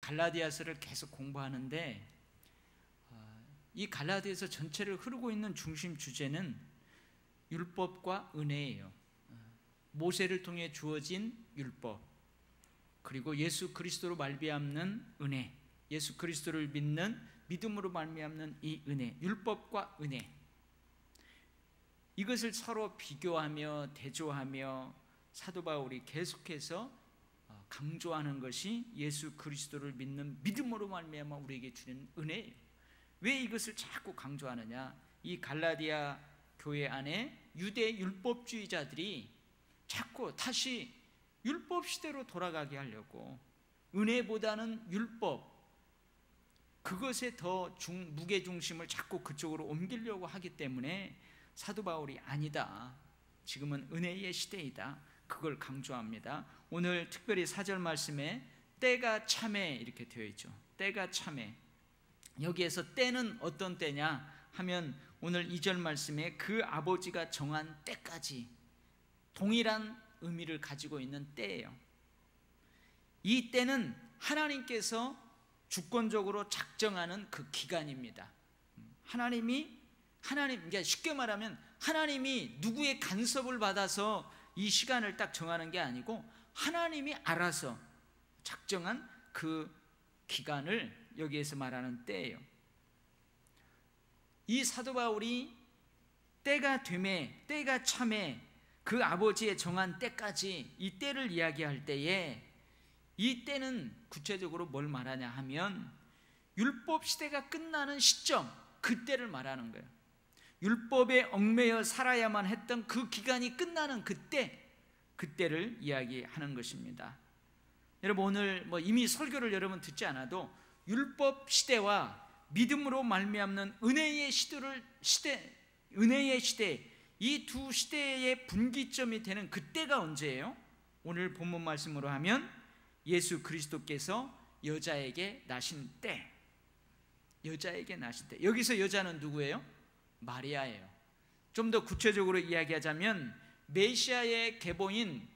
갈라디아서를 계속 공부하는데 이 갈라디아서 전체를 흐르고 있는 중심 주제는 율법과 은혜예요. 모세를 통해 주어진 율법, 그리고 예수 그리스도로 말미암는 은혜, 예수 그리스도를 믿는 믿음으로 말미암는 이 은혜, 율법과 은혜, 이것을 서로 비교하며 대조하며 사도 바울이 계속해서 강조하는 것이 예수 그리스도를 믿는 믿음으로 말미암아 우리에게 주는 은혜예요. 왜 이것을 자꾸 강조하느냐? 이 갈라디아 교회 안에 유대 율법주의자들이 자꾸 다시 율법 시대로 돌아가게 하려고, 은혜보다는 율법, 그것에 더 무게중심을 자꾸 그쪽으로 옮기려고 하기 때문에 사도 바울이 아니다, 지금은 은혜의 시대이다, 그걸 강조합니다. 오늘 특별히 4절 말씀에 때가 참에 이렇게 되어 있죠. 때가 참에. 여기에서 때는 어떤 때냐 하면 오늘 2절 말씀에 그 아버지가 정한 때까지, 동일한 의미를 가지고 있는 때예요. 이 때는 하나님께서 주권적으로 작정하는 그 기간입니다. 그러니까 쉽게 말하면 하나님이 누구의 간섭을 받아서 이 시간을 딱 정하는 게 아니고 하나님이 알아서 작정한 그 기간을 여기에서 말하는 때예요. 이 사도 바울이 때가 되매, 때가 참에, 그 아버지의 정한 때까지, 이 때를 이야기할 때에 이 때는 구체적으로 뭘 말하냐 하면 율법 시대가 끝나는 시점, 그때를 말하는 거예요. 율법에 얽매여 살아야만 했던 그 기간이 끝나는 그때를 이야기하는 것입니다. 여러분, 오늘 이미 설교를 여러분 듣지 않아도 율법 시대와 믿음으로 말미암는 은혜의 시대, 이 두 시대의 분기점이 되는 그때가 언제예요? 오늘 본문 말씀으로 하면 예수 그리스도께서 여자에게 나신 때. 여기서 여자는 누구예요? 마리아예요. 좀 더 구체적으로 이야기하자면 메시아의 계보인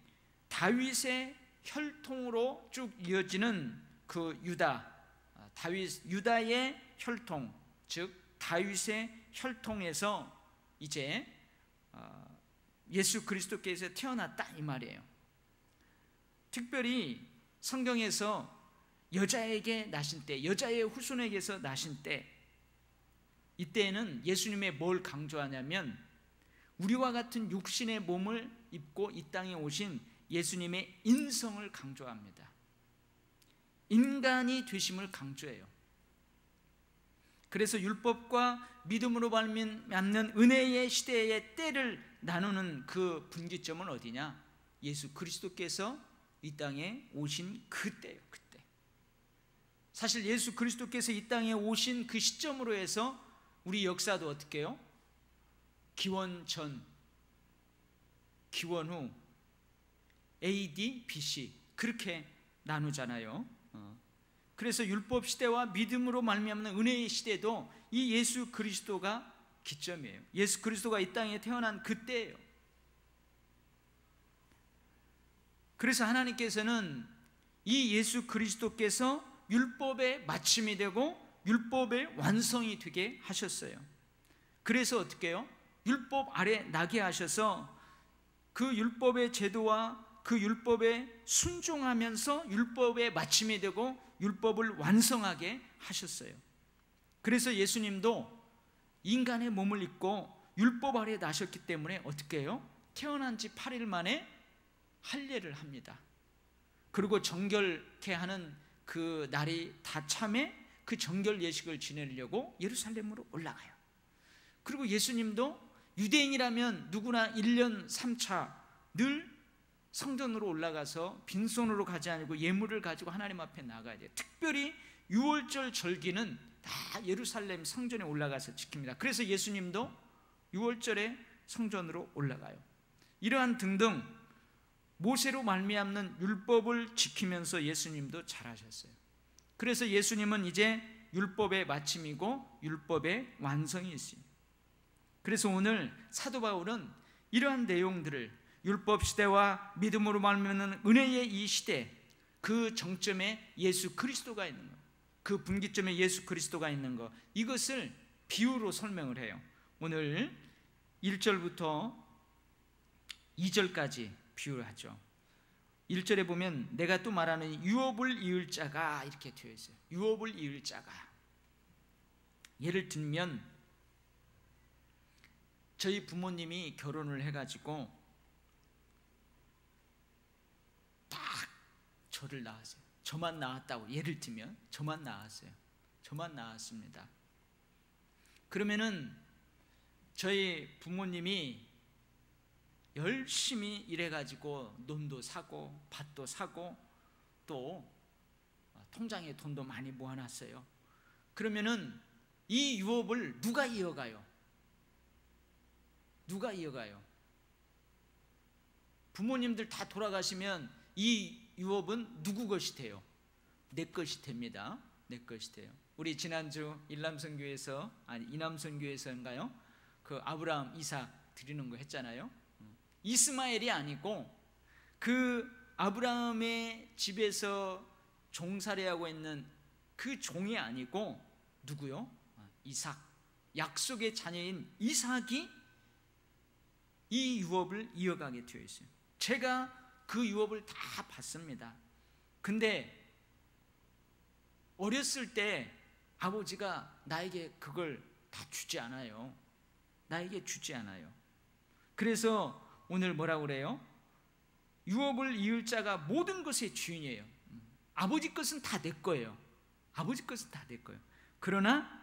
다윗의 혈통으로 쭉 이어지는 그 유다의 혈통, 즉 다윗의 혈통에서 이제 예수 그리스도께서 태어났다, 이 말이에요. 특별히 성경에서 여자에게 나신 때, 여자의 후손에게서 나신 때, 이때에는 예수님의 뭘 강조하냐면 우리와 같은 육신의 몸을 입고 이 땅에 오신 예수님의 인성을 강조합니다. 인간이 되심을 강조해요. 그래서 율법과 믿음으로 말미암는 은혜의 시대의 때를 나누는 그 분기점은 어디냐? 예수 그리스도께서 이 땅에 오신 그때예요. 그때. 사실 예수 그리스도께서 이 땅에 오신 그 시점으로 해서 우리 역사도 어떻게 해요? 기원 전, 기원 후, AD, BC 그렇게 나누잖아요. 그래서 율법 시대와 믿음으로 말미암는 은혜의 시대도 이 예수 그리스도가 기점이에요. 예수 그리스도가 이 땅에 태어난 그때예요. 그래서 하나님께서는 이 예수 그리스도께서 율법의 마침이 되고 율법의 완성이 되게 하셨어요. 그래서 어떻게 해요? 율법 아래 나게 하셔서 그 율법의 제도와 그 율법에 순종하면서 율법의 마침이 되고 율법을 완성하게 하셨어요. 그래서 예수님도 인간의 몸을 입고 율법 아래 나셨기 때문에 어떻게 해요? 태어난 지 8일 만에 할례를 합니다. 그리고 정결케 하는 그 날이 다 참에 그 정결 예식을 지내려고 예루살렘으로 올라가요. 그리고 예수님도 유대인이라면 누구나 1년 3차 늘 성전으로 올라가서 빈손으로 가지 않고 예물을 가지고 하나님 앞에 나가야 돼요. 특별히 유월절 절기는 다 예루살렘 성전에 올라가서 지킵니다. 그래서 예수님도 유월절에 성전으로 올라가요. 이러한 등등 모세로 말미암는 율법을 지키면서 예수님도 잘하셨어요. 그래서 예수님은 이제 율법의 마침이고 율법의 완성이 있어요. 그래서 오늘 사도 바울은 이러한 내용들을 율법 시대와 믿음으로 말미암는 은혜의 이 시대, 그 정점에 예수 그리스도가 있는 것, 그 분기점에 예수 그리스도가 있는 것, 이것을 비유로 설명을 해요. 오늘 1절부터 2절까지 비유를 하죠. 1절에 보면 내가 또 말하는 유업을 이을 자가 이렇게 되어 있어요. 유업을 이을 자가. 예를 들면 저희 부모님이 결혼을 해가지고 딱 저를 낳았어요. 저만 낳았다고 예를 들면 저만 낳았어요. 저만 낳았습니다. 그러면은 저희 부모님이 열심히 일해가지고 논도 사고 밭도 사고 또 통장에 돈도 많이 모아놨어요. 그러면은 이 유업을 누가 이어가요? 누가 이어가요? 부모님들 다 돌아가시면 이 유업은 누구 것이 돼요? 내 것이 됩니다. 내 것이 돼요. 우리 지난주 일남선교회에서 이남선교회에서인가요? 그 아브라함 이삭 드리는 거 했잖아요. 이스마엘이 아니고 그 아브라함의 집에서 종살이하고 있는 그 종이 아니고 누구요? 이삭, 약속의 자녀인 이삭이 이 유업을 이어가게 되어 있어요. 제가 그 유업을 다 봤습니다. 근데 어렸을 때 아버지가 나에게 그걸 다 주지 않아요. 나에게 주지 않아요. 그래서 오늘 뭐라고 그래요? 유업을 이을 자가 모든 것의 주인이에요. 아버지 것은 다 내 거예요. 아버지 것은 다 내 거예요. 그러나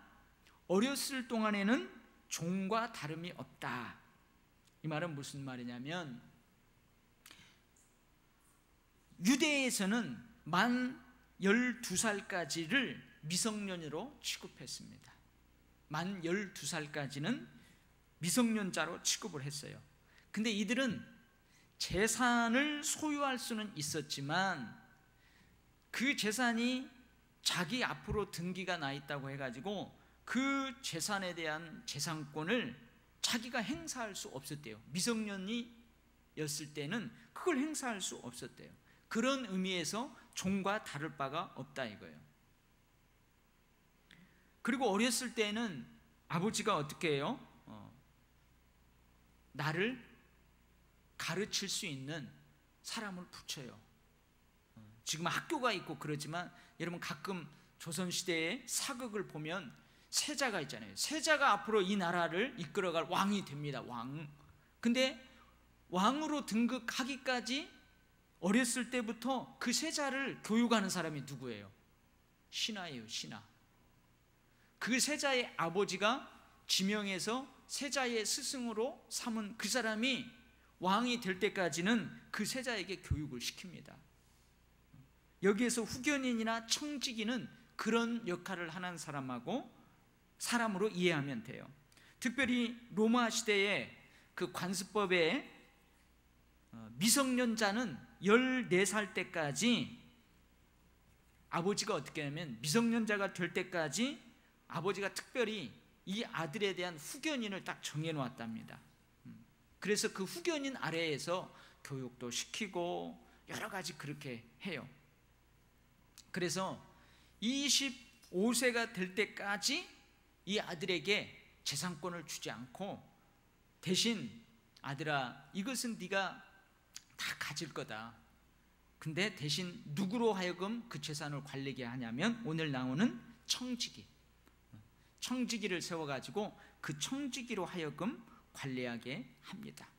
어렸을 동안에는 종과 다름이 없다. 이 말은 무슨 말이냐면 유대에서는 만 12살까지를 미성년으로 취급했습니다. 만 12살까지는 미성년자로 취급을 했어요. 근데 이들은 재산을 소유할 수는 있었지만 그 재산이 자기 앞으로 등기가 나 있다고 해가지고 그 재산에 대한 재산권을 자기가 행사할 수 없었대요. 미성년이었을 때는 그걸 행사할 수 없었대요. 그런 의미에서 종과 다를 바가 없다 이거예요. 그리고 어렸을 때는 아버지가 어떻게 해요? 나를 가르칠 수 있는 사람을 붙여요. 지금 학교가 있고 그러지만 여러분 가끔 조선시대의 사극을 보면 세자가 있잖아요. 세자가 앞으로 이 나라를 이끌어갈 왕이 됩니다. 왕. 근데 왕으로 등극하기까지 어렸을 때부터 그 세자를 교육하는 사람이 누구예요? 신하예요. 신하. 그 세자의 아버지가 지명해서 세자의 스승으로 삼은 그 사람이 왕이 될 때까지는 그 세자에게 교육을 시킵니다. 여기에서 후견인이나 청지기는 그런 역할을 하는 사람으로 이해하면 돼요. 특별히 로마 시대의 그 관습법에 미성년자는 14살 때까지 아버지가 어떻게 하면 미성년자가 될 때까지 아버지가 특별히 이 아들에 대한 후견인을 딱 정해놓았답니다. 그래서 그 후견인 아래에서 교육도 시키고 여러 가지 그렇게 해요. 그래서 25세가 될 때까지 이 아들에게 재산권을 주지 않고 대신 아들아 이것은 네가 다 가질 거다. 근데 대신 누구로 하여금 그 재산을 관리하게 하냐면 오늘 나오는 청지기를 세워가지고 그 청지기로 하여금 관리하게 합니다.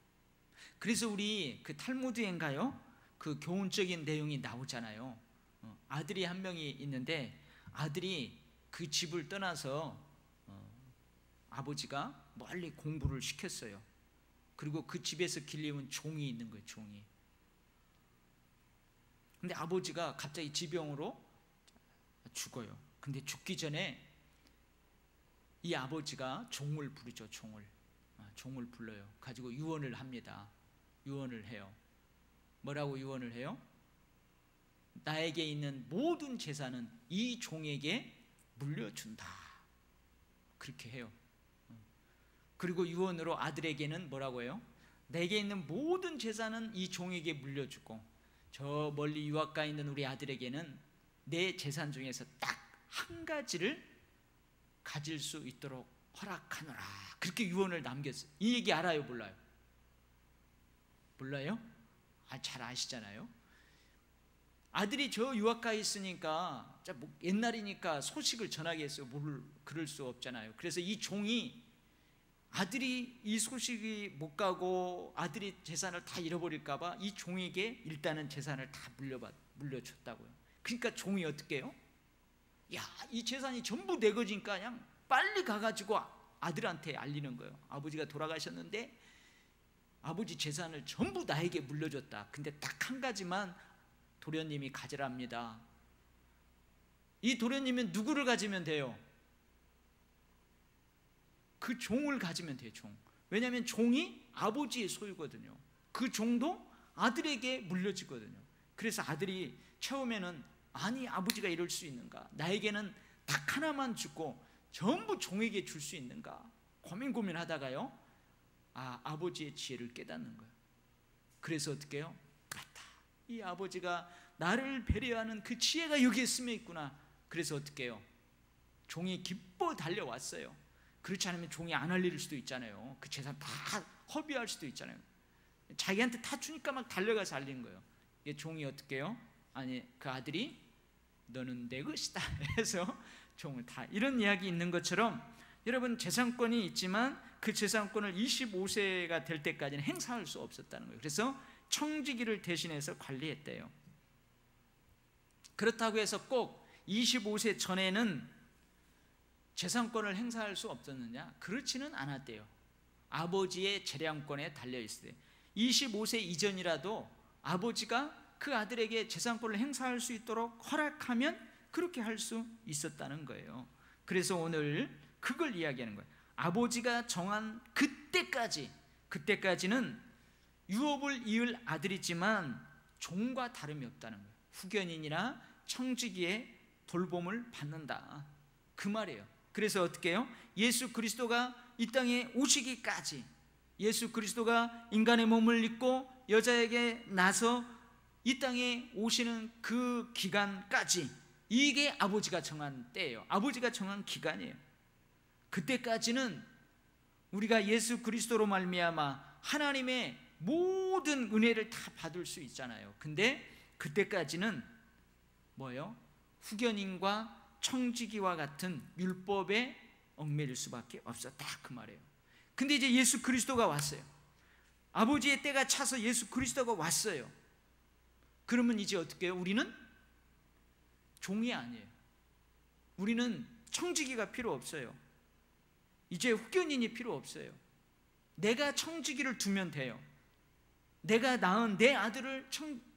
그래서 우리 그 탈무드인가요? 그 교훈적인 내용이 나오잖아요. 아들이 한 명이 있는데 아들이 그 집을 떠나서 아버지가 멀리 공부를 시켰어요. 그리고 그 집에서 길리운 종이 있는 거예요. 종이. 근데 아버지가 갑자기 지병으로 죽어요. 근데 죽기 전에 이 아버지가 종을 부르죠. 종을 불러요. 가지고 유언을 합니다. 유언을 해요. 뭐라고 유언을 해요? 나에게 있는 모든 재산은 이 종에게 물려준다. 그렇게 해요. 그리고 유언으로 아들에게는 뭐라고 해요? 내게 있는 모든 재산은 이 종에게 물려주고 저 멀리 유학가 있는 우리 아들에게는 내 재산 중에서 딱 한 가지를 가질 수 있도록 허락하노라. 그렇게 유언을 남겼어요. 이 얘기 알아요, 몰라요? 몰라요? 잘 아시잖아요. 아들이 저 유학가에 있으니까 옛날이니까 소식을 전하게 해서 그럴 수 없잖아요. 그래서 이 종이 아들이 이 소식이 못 가고 아들이 재산을 다 잃어버릴까 봐 이 종에게 일단은 재산을 다 물려줬다고요. 그러니까 종이 어떻게 해요? 야, 이 재산이 전부 내 거니까 그냥 빨리 가가지고 아들한테 알리는 거예요. 아버지가 돌아가셨는데 아버지 재산을 전부 나에게 물려줬다. 근데 딱 한 가지만 도련님이 가지랍니다. 이 도련님은 누구를 가지면 돼요? 그 종을 가지면 돼요. 종. 왜냐하면 종이 아버지의 소유거든요. 그 종도 아들에게 물려지거든요. 그래서 아들이 처음에는 아니 아버지가 이럴 수 있는가, 나에게는 닭 하나만 주고 전부 종에게 줄 수 있는가 고민하다가요, 아버지의 지혜를 깨닫는 거예요. 그래서 어떻게 해요? 맞다, 이 아버지가 나를 배려하는 그 지혜가 여기에 스며 있구나. 그래서 어떻게 해요? 종이 기뻐 달려왔어요. 그렇지 않으면 종이 안 알릴 수도 있잖아요. 그 재산 다 허비할 수도 있잖아요. 자기한테 다 주니까 막 달려가서 알린 거예요. 이게 종이 어떻게 해요? 아니, 그 아들이 너는 내 것이다 해서 종을 다, 이런 이야기 있는 것처럼 여러분, 재산권이 있지만 그 재산권을 25세가 될 때까지는 행사할 수 없었다는 거예요. 그래서 청지기를 대신해서 관리했대요. 그렇다고 해서 꼭 25세 전에는 재산권을 행사할 수 없었느냐? 그렇지는 않았대요. 아버지의 재량권에 달려있어요. 25세 이전이라도 아버지가 그 아들에게 재산권을 행사할 수 있도록 허락하면 그렇게 할 수 있었다는 거예요. 그래서 오늘 그걸 이야기하는 거예요. 아버지가 정한 그때까지는 유업을 이을 아들이지만 종과 다름이 없다는 거예요. 후견인이나 청지기의 돌봄을 받는다, 그 말이에요. 그래서 어떻게 해요? 예수 그리스도가 이 땅에 오시기까지, 예수 그리스도가 인간의 몸을 입고 여자에게 나서 이 땅에 오시는 그 기간까지, 이게 아버지가 정한 때예요. 아버지가 정한 기간이에요. 그때까지는 우리가 예수 그리스도로 말미암아 하나님의 모든 은혜를 다 받을 수 있잖아요. 근데 그때까지는 뭐예요? 후견인과 청지기와 같은 율법에 얽매일 수밖에 없었다, 그 말이에요. 근데 이제 예수 그리스도가 왔어요. 아버지의 때가 차서 예수 그리스도가 왔어요. 그러면 이제 어떻게 해요? 우리는 종이 아니에요. 우리는 청지기가 필요 없어요. 이제 후견인이 필요 없어요. 내가 청지기를 두면 돼요. 내가 낳은 내 아들을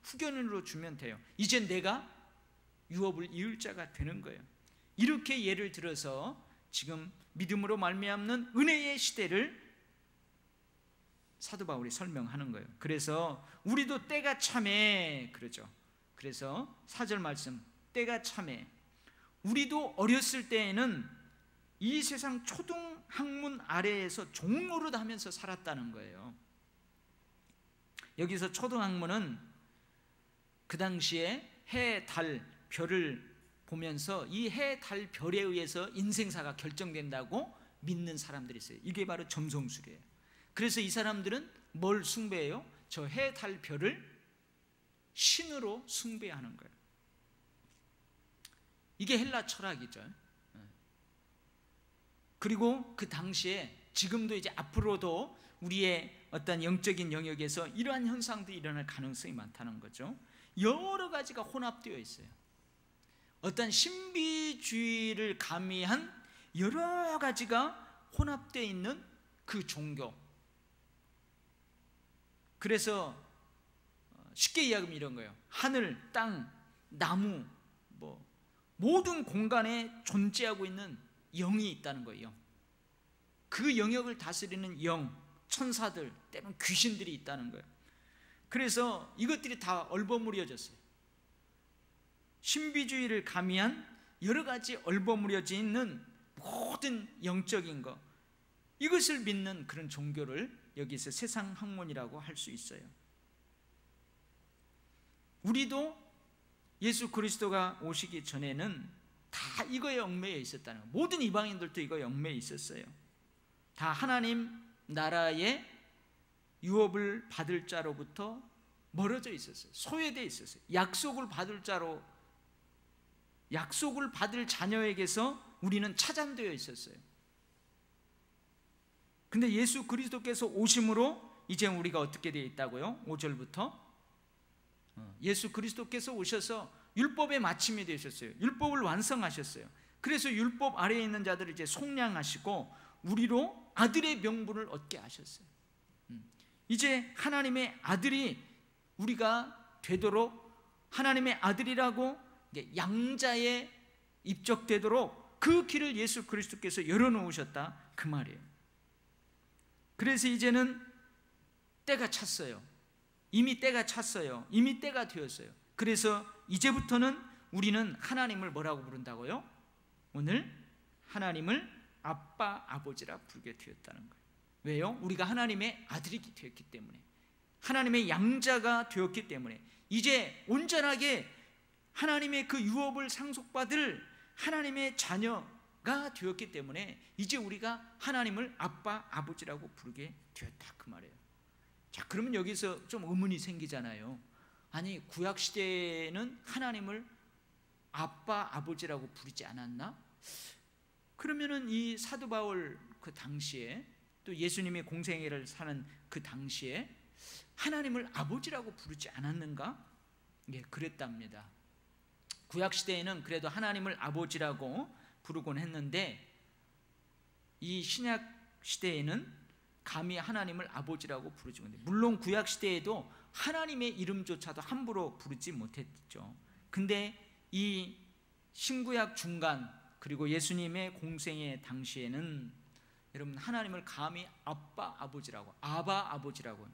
후견인으로 주면 돼요. 이제 내가 유업을 이을 자가 되는 거예요. 이렇게 예를 들어서 지금 믿음으로 말미암는 은혜의 시대를 사도 바울이 설명하는 거예요. 그래서 우리도 때가 참에, 그러죠. 그래서 4절 말씀, 때가 참에, 우리도 어렸을 때에는 이 세상 초등학문 아래에서 종노릇 하면서 살았다는 거예요. 여기서 초등학문은 그 당시에 해, 달, 별을 보면서 이 해, 달, 별에 의해서 인생사가 결정된다고 믿는 사람들이 있어요. 이게 바로 점성술이에요. 그래서 이 사람들은 뭘 숭배해요? 저 해, 달, 별을 신으로 숭배하는 거예요. 이게 헬라 철학이죠. 그리고 그 당시에, 지금도 이제 앞으로도 우리의 어떤 영적인 영역에서 이러한 현상들이 일어날 가능성이 많다는 거죠. 여러 가지가 혼합되어 있어요. 어떤 신비주의를 가미한 여러 가지가 혼합되어 있는 그 종교. 그래서 쉽게 이야기하면 이런 거예요. 하늘, 땅, 나무, 모든 공간에 존재하고 있는 영이 있다는 거예요. 그 영역을 다스리는 영, 천사들, 때로는 귀신들이 있다는 거예요. 그래서 이것들이 다 얼버무려졌어요. 신비주의를 가미한 여러 가지 얼버무려져 있는 모든 영적인 것, 이것을 믿는 그런 종교를 여기서 세상 학문이라고 할 수 있어요. 우리도 예수 그리스도가 오시기 전에는 다 이거에 얽매여 있었다는 거예요. 모든 이방인들도 이거에 얽매여 있었어요. 다 하나님 나라의 유업을 받을 자로부터 멀어져 있었어요. 소외되어 있었어요. 약속을 받을 자로, 약속을 받을 자녀에게서 우리는 차단되어 있었어요. 근데 예수 그리스도께서 오심으로 이제 우리가 어떻게 되어 있다고요? 5절부터 예수 그리스도께서 오셔서 율법의 마침이 되셨어요. 율법을 완성하셨어요. 그래서 율법 아래에 있는 자들을 이제 속량하시고 우리로 아들의 명분을 얻게 하셨어요. 이제 하나님의 아들이 우리가 되도록, 하나님의 아들이라고 양자에 입적되도록 그 길을 예수 그리스도께서 열어놓으셨다, 그 말이에요. 그래서 이제는 때가 찼어요. 이미 때가 찼어요. 이미 때가 되었어요. 그래서 이제부터는 우리는 하나님을 뭐라고 부른다고요? 오늘 하나님을 아빠, 아버지라 부르게 되었다는 거예요. 왜요? 우리가 하나님의 아들이 되었기 때문에, 하나님의 양자가 되었기 때문에, 이제 온전하게 하나님의 그 유업을 상속받을 하나님의 자녀가 되었기 때문에 이제 우리가 하나님을 아빠, 아버지라고 부르게 되었다, 그 말이에요. 자, 그러면 여기서 좀 의문이 생기잖아요. 아니, 구약시대에는 하나님을 아빠, 아버지라고 부르지 않았나? 그러면은 이 사도 바울 그 당시에, 또 예수님의 공생애를 사는 그 당시에 하나님을 아버지라고 부르지 않았는가? 예, 그랬답니다. 구약시대에는 그래도 하나님을 아버지라고 부르곤 했는데, 이 신약시대에는 감히 하나님을 아버지라고 부르지 못해요. 물론 구약시대에도 하나님의 이름조차도 함부로 부르지 못했죠. 근데 이 신구약 중간, 그리고 예수님의 공생애 당시에는 여러분, 하나님을 감히 아빠, 아버지라고, 아바, 아버지라고,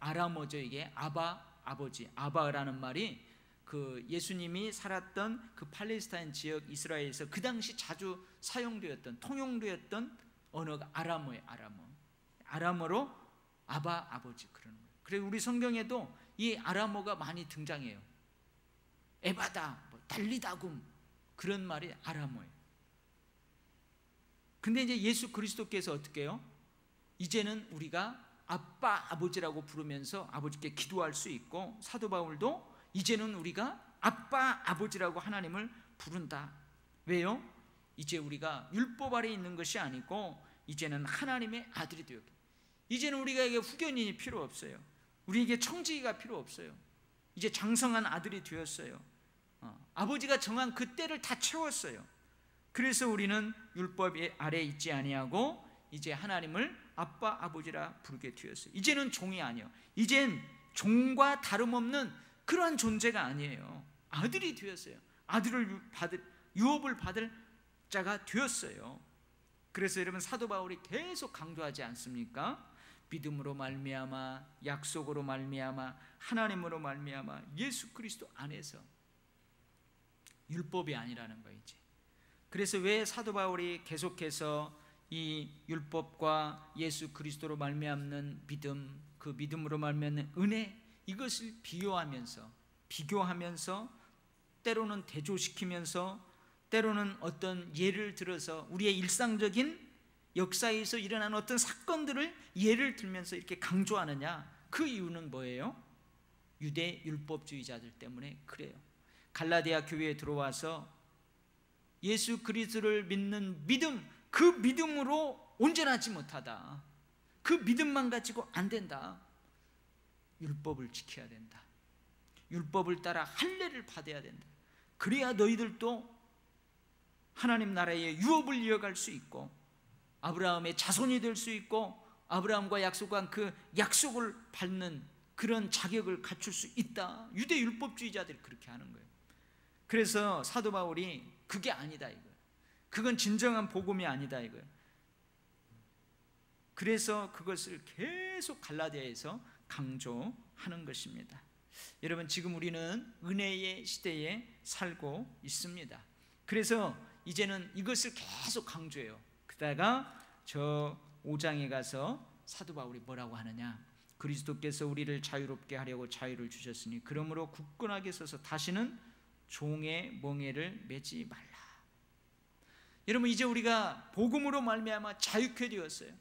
아람어죠. 이게 아바, 아버지. 아바라는 말이 그 예수님이 살았던 그 팔레스타인 지역 이스라엘에서 그 당시 자주 사용되었던, 통용되었던 언어가 아람어예요. 아람어로 아바, 아버지, 그러는 거예요. 그래서 우리 성경에도 이 아람어가 많이 등장해요. 에바다, 달리다굼, 그런 말이 아람어예요. 근데 이제 예수 그리스도께서 어떻게 해요? 이제는 우리가 아빠, 아버지라고 부르면서 아버지께 기도할 수 있고, 사도 바울도 이제는 우리가 아빠, 아버지라고 하나님을 부른다. 왜요? 이제 우리가 율법 아래에 있는 것이 아니고 이제는 하나님의 아들이 되었기, 이제는 우리에게 후견인이 필요 없어요. 우리에게 청지기가 필요 없어요. 이제 장성한 아들이 되었어요. 아버지가 정한 그 때를 다 채웠어요. 그래서 우리는 율법 아래에 있지 아니하고 이제 하나님을 아빠, 아버지라 부르게 되었어요. 이제는 종이 아니에요. 이젠 종과 다름없는 그러한 존재가 아니에요. 아들이 되었어요. 아들을 받을, 유업을 받을 자가 되었어요. 그래서 여러분, 사도 바울이 계속 강조하지 않습니까? 믿음으로 말미암아, 약속으로 말미암아, 하나님으로 말미암아, 예수 그리스도 안에서, 율법이 아니라는 거이지. 그래서 왜 사도 바울이 계속해서 이 율법과 예수 그리스도로 말미암는 믿음, 그 믿음으로 말미암는 은혜, 이것을 비교하면서 때로는 대조시키면서, 때로는 어떤 예를 들어서 우리의 일상적인 역사에서 일어난 어떤 사건들을 예를 들면서 이렇게 강조하느냐? 그 이유는 뭐예요? 유대 율법주의자들 때문에 그래요. 갈라디아 교회에 들어와서 예수 그리스도를 믿는 믿음, 그 믿음으로 온전하지 못하다. 그 믿음만 가지고 안 된다. 율법을 지켜야 된다. 율법을 따라 할례를 받아야 된다. 그래야 너희들도 하나님 나라의 유업을 이어갈 수 있고 아브라함의 자손이 될 수 있고 아브라함과 약속한 그 약속을 받는 그런 자격을 갖출 수 있다. 유대 율법주의자들이 그렇게 하는 거예요. 그래서 사도 바울이 그게 아니다 이거예요. 그건 진정한 복음이 아니다 이거예요. 그래서 그것을 계속 갈라디아에서 강조하는 것입니다. 여러분, 지금 우리는 은혜의 시대에 살고 있습니다. 그래서 이제는 이것을 계속 강조해요. 그러다가 저 5장에 가서 사도 바울이 뭐라고 하느냐? 그리스도께서 우리를 자유롭게 하려고 자유를 주셨으니 그러므로 굳건하게 서서 다시는 종의 멍에를 매지 말라. 여러분, 이제 우리가 복음으로 말미암아 자유케 되었어요.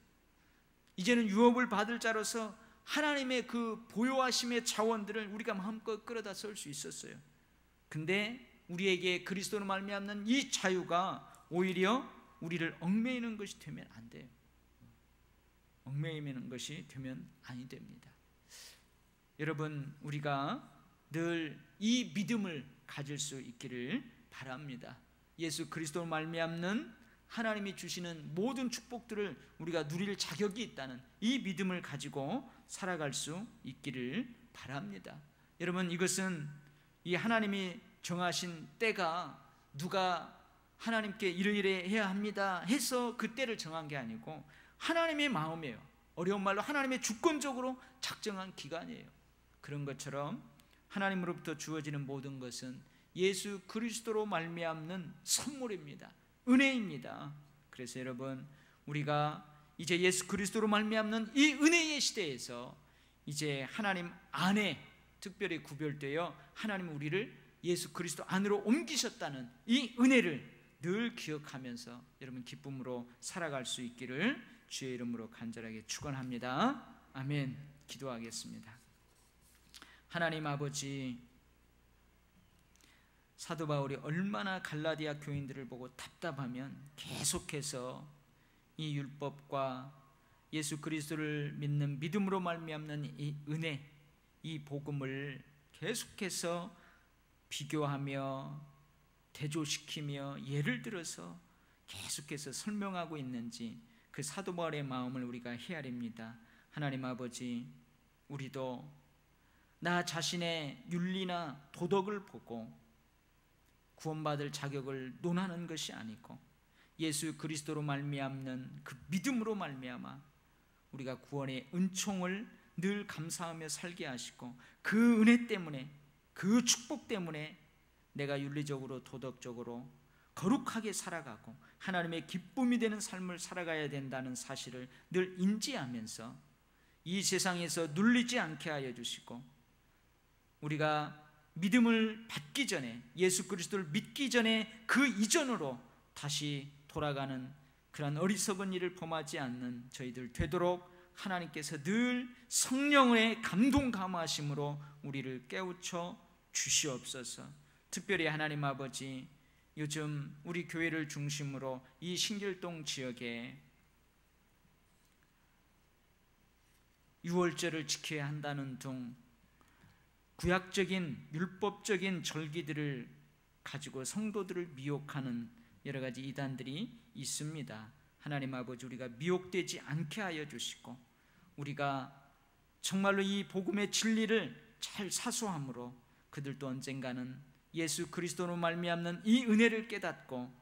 이제는 유업을 받을 자로서 하나님의 그 보요하심의 자원들을 우리가 마음껏 끌어다 쓸 수 있었어요. 근데 우리에게 그리스도로 말미암는 이 자유가 오히려 우리를 얽매이는 것이 되면 안 돼요. 얽매이는 것이 되면 아니 됩니다. 여러분, 우리가 늘 이 믿음을 가질 수 있기를 바랍니다. 예수 그리스도로 말미암는 하나님이 주시는 모든 축복들을 우리가 누릴 자격이 있다는 이 믿음을 가지고 살아갈 수 있기를 바랍니다. 여러분, 이것은 이 하나님이 정하신 때가 누가 하나님께 이러이러 해야 합니다 해서 그 때를 정한 게 아니고 하나님의 마음이에요. 어려운 말로 하나님의 주권적으로 작정한 기간이에요. 그런 것처럼 하나님으로부터 주어지는 모든 것은 예수 그리스도로 말미암는 선물입니다. 은혜입니다. 그래서 여러분, 우리가 이제 예수 그리스도로 말미암는 이 은혜의 시대에서 이제 하나님 안에 특별히 구별되어 하나님 우리를 예수 그리스도 안으로 옮기셨다는 이 은혜를 늘 기억하면서 여러분 기쁨으로 살아갈 수 있기를 주의 이름으로 간절하게 축원합니다. 아멘. 기도하겠습니다. 하나님 아버지, 사도 바울이 얼마나 갈라디아 교인들을 보고 답답하면 계속해서 이 율법과 예수 그리스도를 믿는 믿음으로 말미암는 이 은혜, 이 복음을 계속해서 비교하며 대조시키며 예를 들어서 계속해서 설명하고 있는지 그 사도 바울의 마음을 우리가 헤아립니다. 하나님 아버지, 우리도 나 자신의 윤리나 도덕을 보고 구원받을 자격을 논하는 것이 아니고 예수 그리스도로 말미암는 그 믿음으로 말미암아 우리가 구원의 은총을 늘 감사하며 살게 하시고 그 은혜 때문에, 그 축복 때문에 내가 윤리적으로 도덕적으로 거룩하게 살아가고 하나님의 기쁨이 되는 삶을 살아가야 된다는 사실을 늘 인지하면서 이 세상에서 눌리지 않게 하여 주시고 우리가 믿음을 받기 전에, 예수 그리스도를 믿기 전에 그 이전으로 다시 돌아가는 그런 어리석은 일을 범하지 않는 저희들 되도록 하나님께서 늘 성령의 감동 감화하심으로 우리를 깨우쳐 주시옵소서. 특별히 하나님 아버지, 요즘 우리 교회를 중심으로 이 신길동 지역에 유월절을 지켜야 한다는 등 구약적인 율법적인 절기들을 가지고 성도들을 미혹하는 여러 가지 이단들이 있습니다. 하나님 아버지, 우리가 미혹되지 않게 하여 주시고 우리가 정말로 이 복음의 진리를 잘 사수함으로 그들도 언젠가는 예수 그리스도로 말미암는 이 은혜를 깨닫고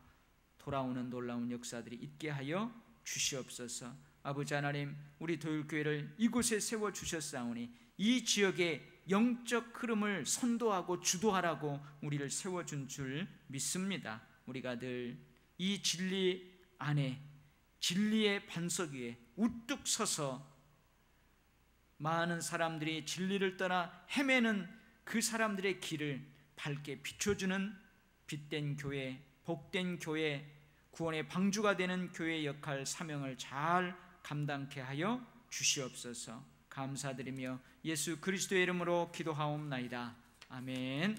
돌아오는 놀라운 역사들이 있게 하여 주시옵소서. 아버지 하나님, 우리 도율교회를 이곳에 세워주셨사오니 이 지역의 영적 흐름을 선도하고 주도하라고 우리를 세워준 줄 믿습니다. 우리가 늘 이 진리 안에, 진리의 반석 위에 우뚝 서서 많은 사람들이 진리를 떠나 헤매는 그 사람들의 길을 밝게 비춰주는 빛된 교회, 복된 교회, 구원의 방주가 되는 교회의 역할, 사명을 잘 감당케 하여 주시옵소서. 감사드리며 예수 그리스도의 이름으로 기도하옵나이다. 아멘.